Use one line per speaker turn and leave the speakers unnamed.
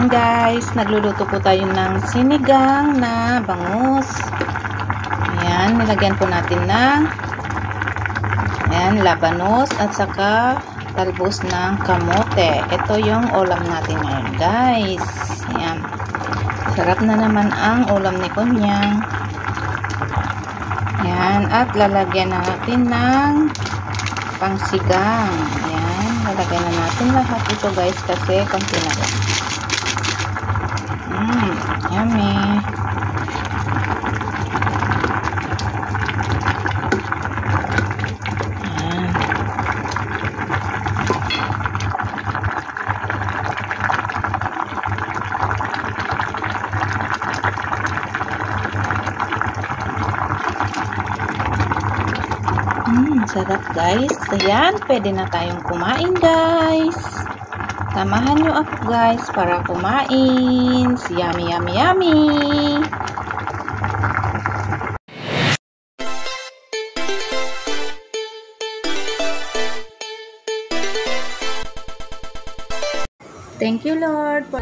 Ayan guys, nagluluto po tayo ng sinigang na bangus. Ayan, nilagyan po natin ng labanos at saka talbos ng kamote. Ito yung ulam natin ngayon guys. Ayan, sarap na naman ang ulam ni Kunyang. Ayan, at lalagyan na natin ng pangsigang. Ayan, lalagyan na natin lahat ito guys kasi konti na lang. Yummy. Ayan. Sarap guys. Ayan, pwede na tayong kumain guys. Samahan nyo ako guys para kumain. Yummy, yummy, yummy. Thank you Lord for